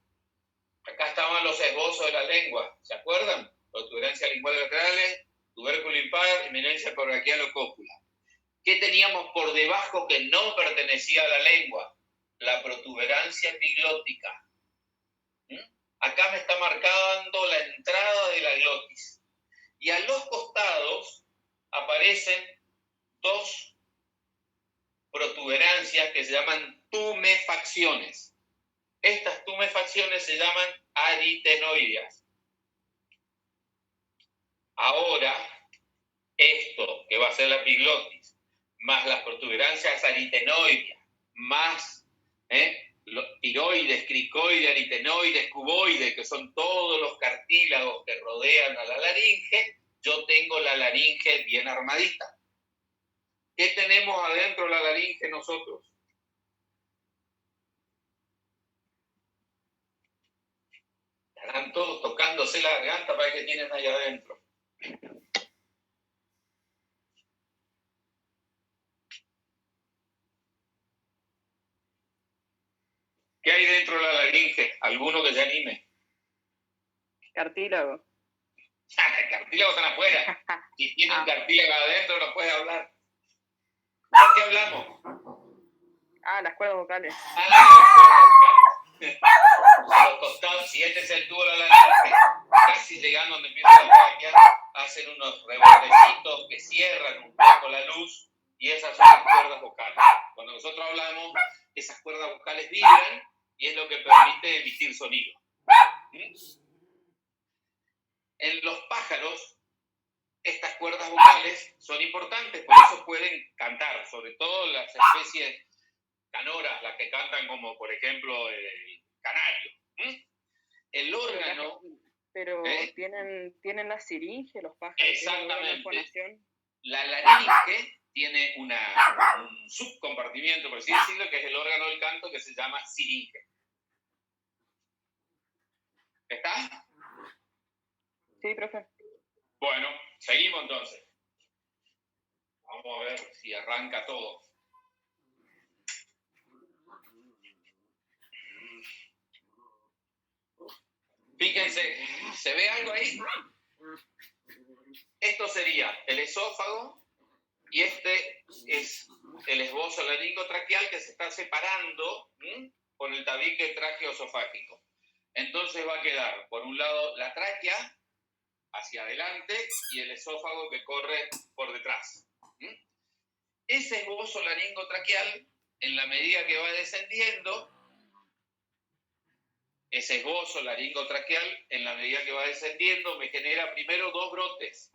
acá estaban los esbozos de la lengua, ¿se acuerdan? Protuberancia lingual laterales, tubérculo impar, eminencia cobraquial o cópula. ¿Qué teníamos por debajo que no pertenecía a la lengua? La protuberancia epiglótica. Acá me está marcando la entrada de la glotis. Y a los costados aparecen dos protuberancias que se llaman tumefacciones. Estas tumefacciones se llaman aritenoideas. Ahora, esto que va a ser la epiglotis, más las protuberancias aritenoideas, más los tiroides, cricoides, aritenoides, cuboides, que son todos los cartílagos que rodean a la laringe, yo tengo la laringe bien armadita. ¿Qué tenemos adentro de la laringe nosotros? Estarán todos tocándose la garganta para ver qué tienen ahí adentro. ¿Qué hay dentro de la laringe? ¿Alguno que se anime? Cartílago. El cartílago están afuera. Si tienen cartílago adentro no puede hablar. ¿De qué hablamos? Las cuerdas vocales. Las cuerdas vocales. A los costados, si este es el tubo de la laringe, casi llegando donde empieza la tráquea, hacen unos rebordecitos que cierran un poco la luz y esas son las cuerdas vocales. Cuando nosotros hablamos, esas cuerdas vocales vibran y es lo que permite emitir sonido. En los pájaros, estas cuerdas vocales son importantes, por eso pueden cantar, sobre todo las especies canoras, las que cantan como, por ejemplo, el canario. El órgano... Pero tienen la siringe los pájaros. Exactamente. La laringe tiene un subcompartimiento, por así decirlo, que es el órgano del canto, que se llama siringe. ¿Está? Sí, profe. Bueno, seguimos entonces. Vamos a ver si arranca todo. Fíjense, ¿se ve algo ahí? Esto sería el esófago y este es el esbozo laringotraqueal que se está separando con el tabique tráqueo-esofágico. Entonces va a quedar, por un lado, la tráquea hacia adelante y el esófago que corre por detrás. Ese esbozo laringotraqueal, en la medida que va descendiendo, ese esbozo laringotraqueal, en la medida que va descendiendo, me genera primero 2 brotes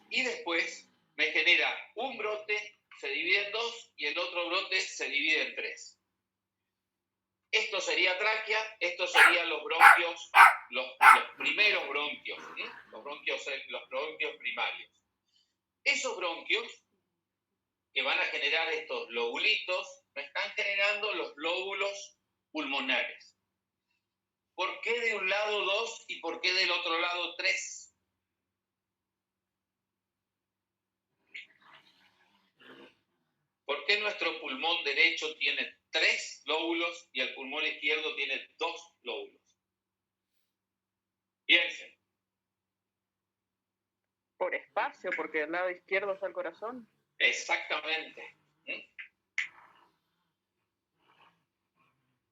y después me genera un brote, se divide en 2 y el otro brote se divide en 3. Esto sería tráquea, estos serían los bronquios, los primeros bronquios, los bronquios primarios. Esos bronquios que van a generar estos lobulitos, me están generando los lóbulos pulmonares. ¿Por qué de un lado 2 y por qué del otro lado 3? ¿Por qué nuestro pulmón derecho tiene 3 lóbulos y el pulmón izquierdo tiene 2 lóbulos? Piensen. Por espacio, porque del lado izquierdo está el corazón. Exactamente.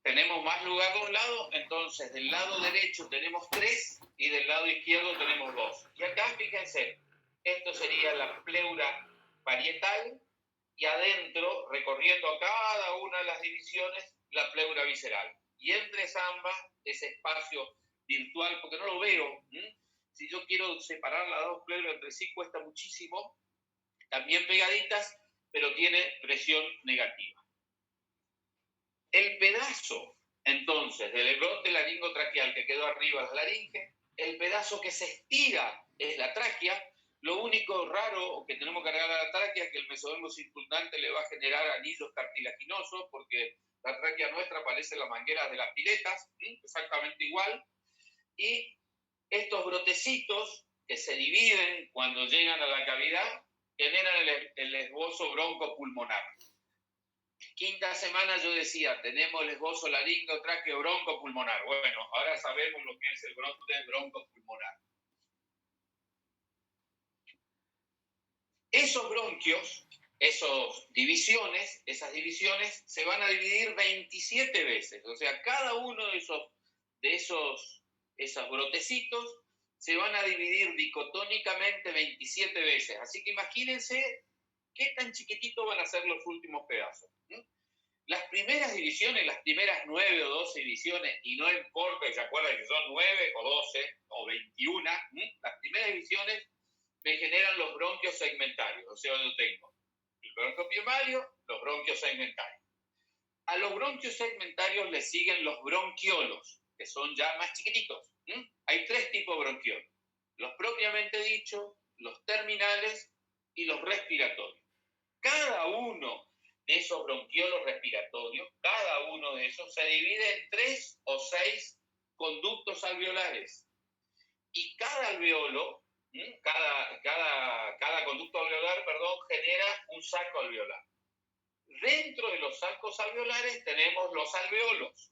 Tenemos más lugar de un lado, entonces del lado derecho tenemos 3 y del lado izquierdo tenemos 2. Y acá, fíjense, esto sería la pleura parietal y adentro, recorriendo a cada una de las divisiones, la pleura visceral. Y entre ambas, ese espacio virtual, porque no lo veo, si yo quiero separar las 2 pleuras entre sí, cuesta muchísimo, también pegaditas, pero tiene presión negativa. El pedazo Entonces, del brote laringotraqueal que quedó arriba es la laringe, el pedazo que se estira es la tráquea. Lo único raro o que tenemos que agregar a la tráquea es que el mesodermo circundante le va a generar anillos cartilaginosos, porque la tráquea nuestra parece las mangueras de las piletas, exactamente igual. Y estos brotecitos que se dividen cuando llegan a la cavidad generan el esbozo broncopulmonar. Quinta semana yo decía, tenemos el esbozo laringotráqueo broncopulmonar. Bueno, ahora sabemos lo que es el brote broncopulmonar. Esos bronquios, esas divisiones se van a dividir 27 veces. O sea, cada uno de esos brotecitos se van a dividir dicotónicamente 27 veces. Así que imagínense qué tan chiquititos van a ser los últimos pedazos. Las primeras divisiones, las primeras 9 o 12 divisiones, y no importa, ¿se acuerdan que son 9 o 12 o 21? Las primeras divisiones me generan los bronquios segmentarios. O sea, yo tengo el bronquio primario, los bronquios segmentarios. A los bronquios segmentarios le siguen los bronquiolos, que son ya más chiquititos. Hay 3 tipos de bronquiolos: los propiamente dichos, los terminales y los respiratorios. Cada uno de esos bronquiolos respiratorios, cada uno de esos se divide en 3 o 6 conductos alveolares. Y cada alveolo, cada conducto alveolar, genera un saco alveolar. Dentro de los sacos alveolares tenemos los alveolos.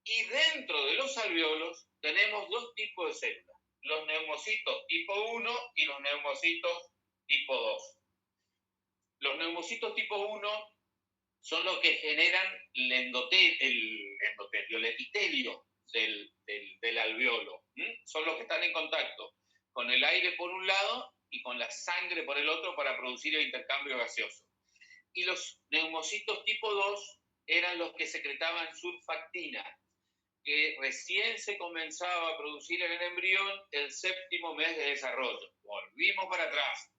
Y dentro de los alveolos tenemos 2 tipos de células: los neumocitos tipo 1 y los neumocitos tipo 2. Los neumocitos tipo 1 son los que generan el epitelio del alveolo. Son los que están en contacto con el aire por un lado y con la sangre por el otro para producir el intercambio gaseoso. Y los neumocitos tipo 2 eran los que secretaban surfactina, que recién se comenzaba a producir en el embrión el 7º mes de desarrollo. Volvimos para atrás.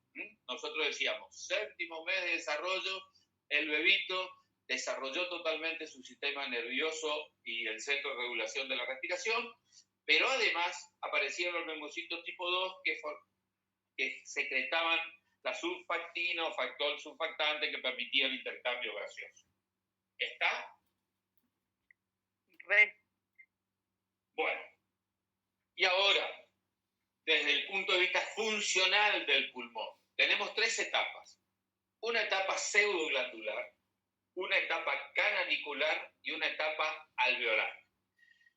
Nosotros decíamos, 7º mes de desarrollo, el bebito desarrolló totalmente su sistema nervioso y el centro de regulación de la respiración, pero además aparecieron los neumocitos tipo 2 que secretaban la surfactina o factor surfactante que permitía el intercambio gaseoso. ¿Está? Bueno, y ahora, desde el punto de vista funcional del pulmón, tenemos 3 etapas. Una etapa pseudoglandular, una etapa canalicular y una etapa alveolar.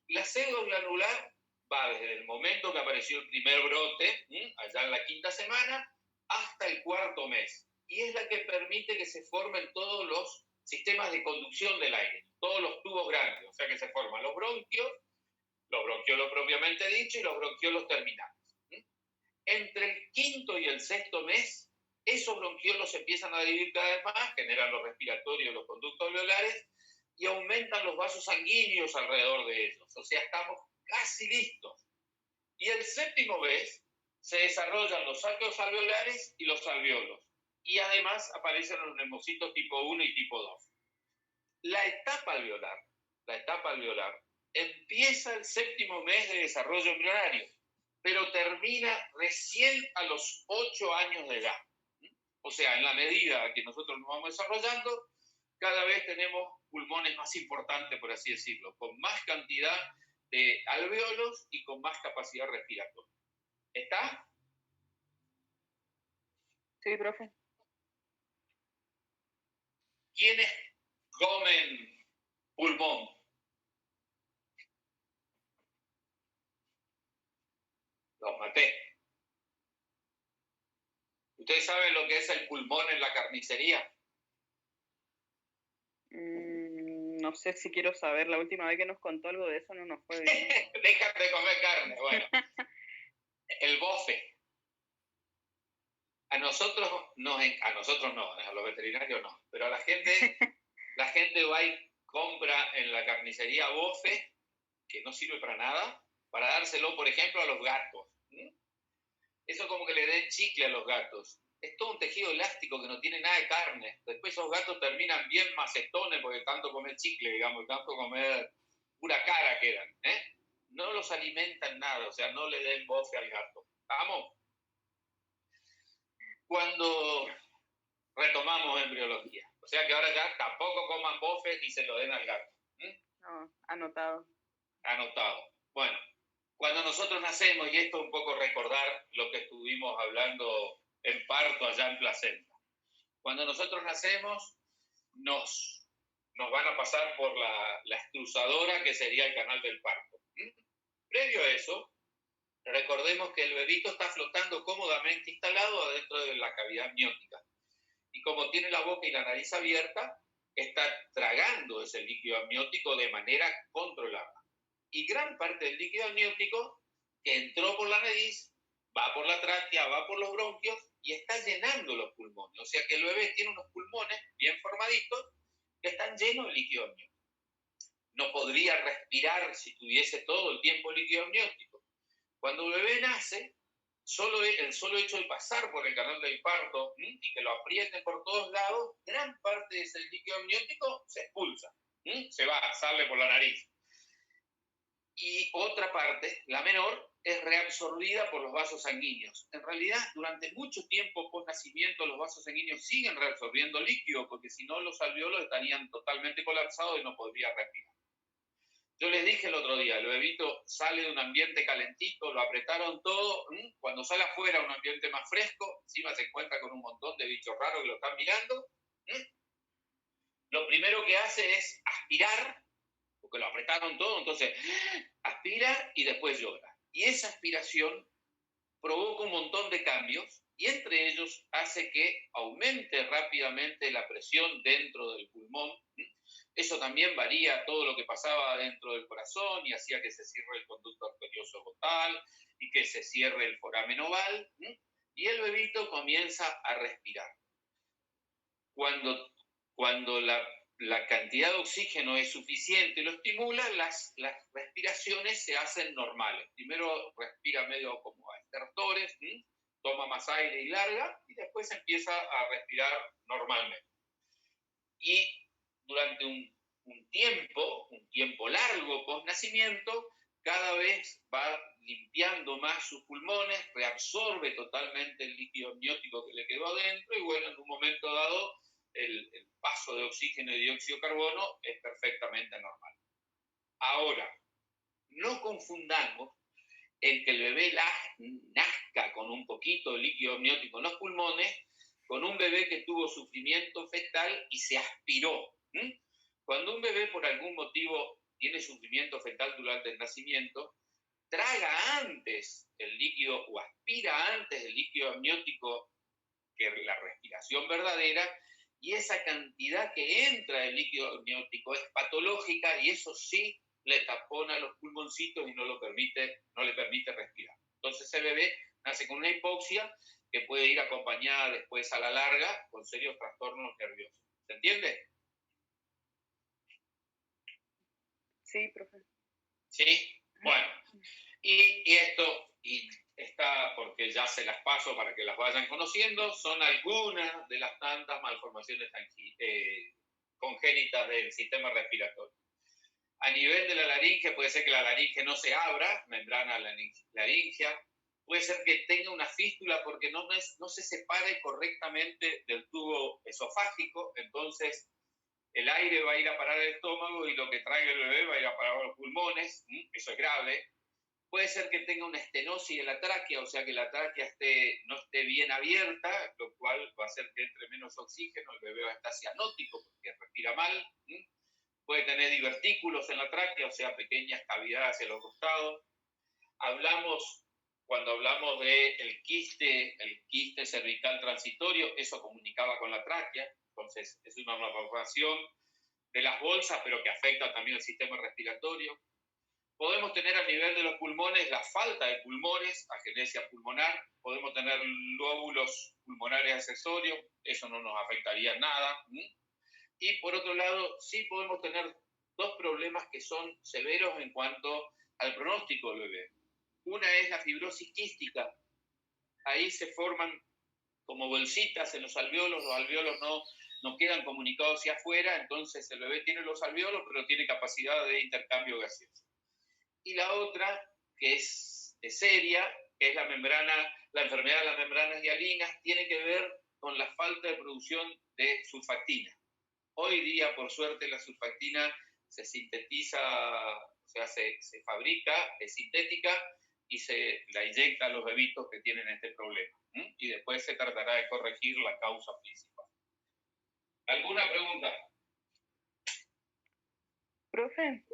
La pseudoglandular va desde el momento que apareció el primer brote, allá en la 5ª semana, hasta el 4º mes. Y es la que permite que se formen todos los sistemas de conducción del aire, todos los tubos grandes. O sea que se forman los bronquiolos propiamente dichos y los bronquiolos terminales. Entre el 5º y el 6º mes, esos bronquiolos se empiezan a dividir cada vez más, generan los respiratorios, los conductos alveolares, y aumentan los vasos sanguíneos alrededor de ellos. O sea, estamos casi listos. Y el 7º mes se desarrollan los sacos alveolares y los alveolos. Y además aparecen los neumocitos tipo 1 y tipo 2. La etapa alveolar empieza el 7º mes de desarrollo embrionario, pero termina recién a los 8 años de edad. O sea, en la medida que nosotros nos vamos desarrollando, cada vez tenemos pulmones más importantes, por así decirlo, con más cantidad de alveolos y con más capacidad respiratoria. ¿Está? Sí, profe. ¿Quiénes comen pulmón? Los maté. ¿Ustedes saben lo que es el pulmón en la carnicería? No sé si quiero saber. La última vez que nos contó algo de eso no nos fue bien. Déjate de comer carne. Bueno, el bofe. A nosotros no, a los veterinarios no, pero a la gente va y compra en la carnicería bofe, que no sirve para nada, para dárselo, por ejemplo, a los gatos. Eso como que le den chicle a los gatos. Es todo un tejido elástico que no tiene nada de carne. Después esos gatos terminan bien macetones porque tanto comer chicle, digamos, tanto comer quedan, ¿eh? No los alimentan nada, o sea, no le den bofe al gato. ¿Vamos? Cuando retomamos embriología. O sea que ahora ya tampoco coman bofe ni se lo den al gato. No, anotado. Anotado. Bueno, cuando nosotros nacemos, y esto es un poco recordar lo que estuvimos hablando en parto allá en placenta. Cuando nosotros nacemos, nos van a pasar por la extrusadora, que sería el canal del parto. Previo a eso, recordemos que el bebito está flotando cómodamente instalado adentro de la cavidad amniótica. Y como tiene la boca y la nariz abierta, está tragando ese líquido amniótico de manera controlada. Y gran parte del líquido amniótico que entró por la nariz, va por la tráquea, va por los bronquios y está llenando los pulmones. O sea que el bebé tiene unos pulmones bien formaditos que están llenos de líquido amniótico. No podría respirar si tuviese todo el tiempo líquido amniótico. Cuando el bebé nace, el solo hecho de pasar por el canal del parto y que lo aprieten por todos lados, gran parte de ese líquido amniótico se expulsa, se va, sale por la nariz. Y otra parte, la menor, es reabsorbida por los vasos sanguíneos. En realidad, durante mucho tiempo post nacimiento, los vasos sanguíneos siguen reabsorbiendo líquido, porque si no, los alvéolos estarían totalmente colapsados y no podría respirar. Yo les dije el otro día, el bebito sale de un ambiente calentito, lo apretaron todo, cuando sale afuera a un ambiente más fresco, encima se encuentra con un montón de bichos raros que lo están mirando, lo primero que hace es aspirar, porque lo apretaron todo, entonces aspira y después llora. Y esa aspiración provoca un montón de cambios y entre ellos hace que aumente rápidamente la presión dentro del pulmón. Eso también varía todo lo que pasaba dentro del corazón y hacía que se cierre el conducto arterioso portal y que se cierre el foramen oval, y el bebito comienza a respirar. Cuando la cantidad de oxígeno es suficiente y lo estimula, las respiraciones se hacen normales. Primero respira medio como a estertores, toma más aire y larga, y después empieza a respirar normalmente. Y durante un tiempo largo post nacimiento, cada vez va limpiando más sus pulmones, reabsorbe totalmente el líquido amniótico que le quedó adentro, y bueno, en un momento dado, el paso de oxígeno y dióxido de carbono es perfectamente normal. Ahora, no confundamos el que el bebé nazca con un poquito de líquido amniótico en los pulmones con un bebé que tuvo sufrimiento fetal y se aspiró. Cuando un bebé por algún motivo tiene sufrimiento fetal durante el nacimiento, traga antes el líquido o aspira antes el líquido amniótico que la respiración verdadera, y esa cantidad que entra de líquido amniótico es patológica y eso sí le tapona los pulmoncitos y no le permite respirar. Entonces ese bebé nace con una hipoxia que puede ir acompañada después a la larga con serios trastornos nerviosos. ¿Se entiende? Sí, profe. ¿Sí? Bueno, y esto está, porque ya se las paso para que las vayan conociendo, son algunas de las tantas malformaciones congénitas del sistema respiratorio. A nivel de la laringe, puede ser que la laringe no se abra, membrana laringea, puede ser que tenga una fístula porque no se separe correctamente del tubo esofágico, entonces el aire va a ir a parar el estómago y lo que traiga el bebé va a ir a parar a los pulmones, eso es grave. Puede ser que tenga una estenosis de la tráquea, o sea que la tráquea no esté bien abierta, lo cual va a hacer que entre menos oxígeno, el bebé va a estar cianótico porque respira mal. Puede tener divertículos en la tráquea, o sea, pequeñas cavidades hacia los costados. Cuando hablamos del quiste cervical transitorio, eso comunicaba con la tráquea, entonces es una malformación de las bolsas, pero que afecta también el sistema respiratorio. Podemos tener a nivel de los pulmones la falta de pulmones, agenesia pulmonar. Podemos tener lóbulos pulmonares accesorios, eso no nos afectaría en nada. Y por otro lado, sí podemos tener dos problemas que son severos en cuanto al pronóstico del bebé. Una es la fibrosis quística. Ahí se forman como bolsitas en los alvéolos no quedan comunicados hacia afuera, entonces el bebé tiene los alvéolos, pero tiene capacidad de intercambio gaseoso. y la otra, que es seria, que es la enfermedad de las membranas hialinas, tiene que ver con la falta de producción de surfactina. Hoy día, por suerte, la surfactina se sintetiza, o sea, se fabrica, es sintética, y se la inyecta a los bebitos que tienen este problema. Y después se tratará de corregir la causa principal. ¿Alguna pregunta? Profe,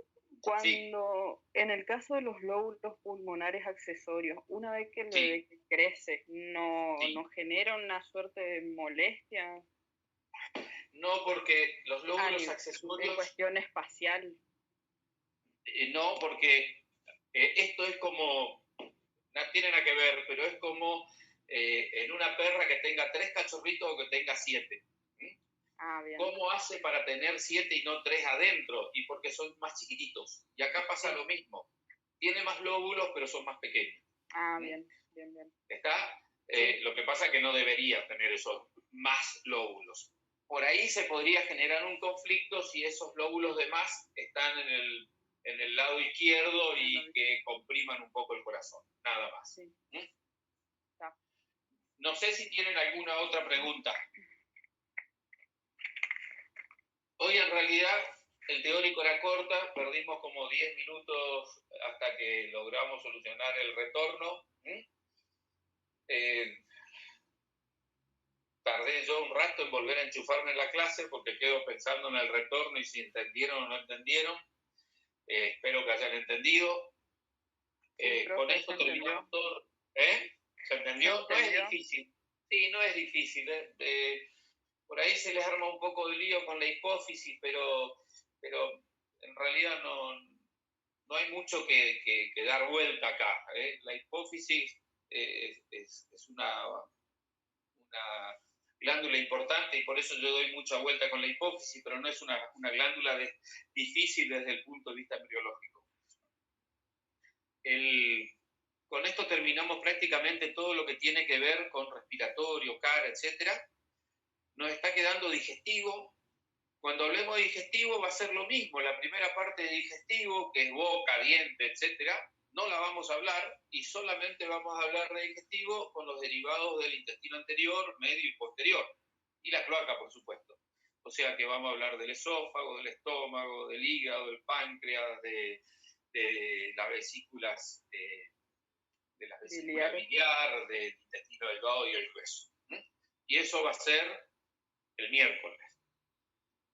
cuando en el caso de los lóbulos pulmonares accesorios, una vez que le crece, ¿no genera una suerte de molestia? No, porque los lóbulos accesorios... En cuestión espacial. No, porque esto es como... No tiene nada que ver, pero es como en una perra que tenga 3 cachorritos o que tenga 7. Bien. ¿Cómo hace para tener 7 y no 3 adentro? Y porque son más chiquititos. Y acá pasa lo mismo. Tiene más lóbulos, pero son más pequeños. Bien. ¿Está? Lo que pasa es que no debería tener esos más lóbulos. Por ahí se podría generar un conflicto si esos lóbulos de más están en el lado izquierdo y que compriman un poco el corazón. Nada más. Sí. No sé si tienen alguna otra pregunta. Hoy en realidad el teórico era corta, perdimos como 10 minutos hasta que logramos solucionar el retorno. Tardé yo un rato en volver a enchufarme en la clase porque quedo pensando en el retorno y si entendieron o no entendieron. Espero que hayan entendido. Con esto terminamos todo. ¿Se entendió? No es difícil. Sí, no es difícil. Por ahí se les arma un poco de lío con la hipófisis, pero en realidad no hay mucho que dar vuelta acá. La hipófisis es una glándula importante y por eso yo doy mucha vuelta con la hipófisis, pero no es una glándula difícil desde el punto de vista embriológico. Con esto terminamos prácticamente todo lo que tiene que ver con respiratorio, cara, etc. Nos está quedando digestivo. Cuando hablemos de digestivo va a ser lo mismo. La primera parte de digestivo, que es boca, diente, etc., no la vamos a hablar y solamente vamos a hablar de digestivo con los derivados del intestino anterior, medio y posterior. Y la cloaca, por supuesto. O sea que vamos a hablar del esófago, del estómago, del hígado, del páncreas, de las vesículas, de la vesícula biliar, del intestino delgado y el grueso. Y eso va a ser el miércoles.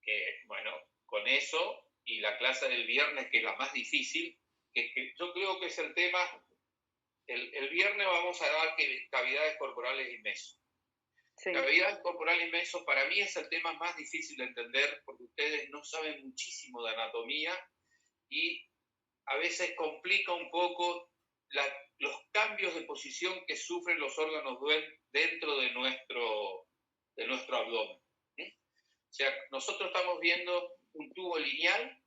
Que, bueno, con eso y la clase del viernes, que es la más difícil, que yo creo que es el tema, el viernes vamos a dar cavidades corporales y meso. Sí. Cavidades corporales y meso para mí es el tema más difícil de entender porque ustedes no saben muchísimo de anatomía y a veces complica un poco los cambios de posición que sufren los órganos dentro de nuestro abdomen. O sea, nosotros estamos viendo un tubo lineal,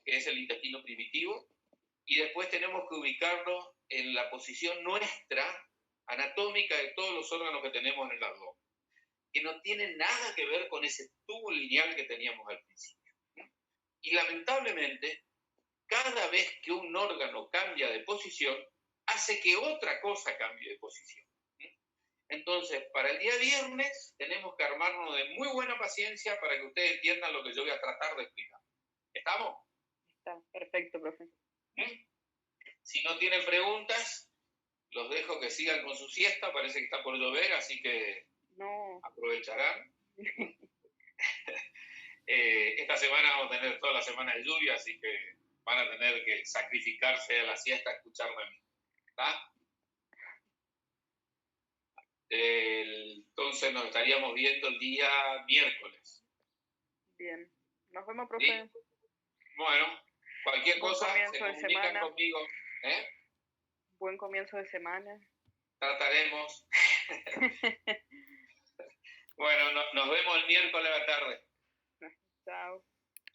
que es el intestino primitivo, y después tenemos que ubicarnos en la posición nuestra, anatómica, de todos los órganos que tenemos en el abdomen, que no tiene nada que ver con ese tubo lineal que teníamos al principio. Y lamentablemente, cada vez que un órgano cambia de posición, hace que otra cosa cambie de posición. Entonces, para el día viernes tenemos que armarnos de muy buena paciencia para que ustedes entiendan lo que yo voy a tratar de explicar. ¿Estamos? Está perfecto, profe. Si no tienen preguntas, los dejo que sigan con su siesta. Parece que está por llover, así que aprovecharán. Esta semana vamos a tener toda la semana de lluvia, así que van a tener que sacrificarse a la siesta a escucharme a mí. ¿Está? Entonces nos estaríamos viendo el día miércoles. Bien. Nos vemos, profe. ¿Sí? Bueno, cualquier cosa se comunican conmigo. Buen comienzo de semana. Trataremos. Bueno, nos vemos el miércoles a la tarde. Chao.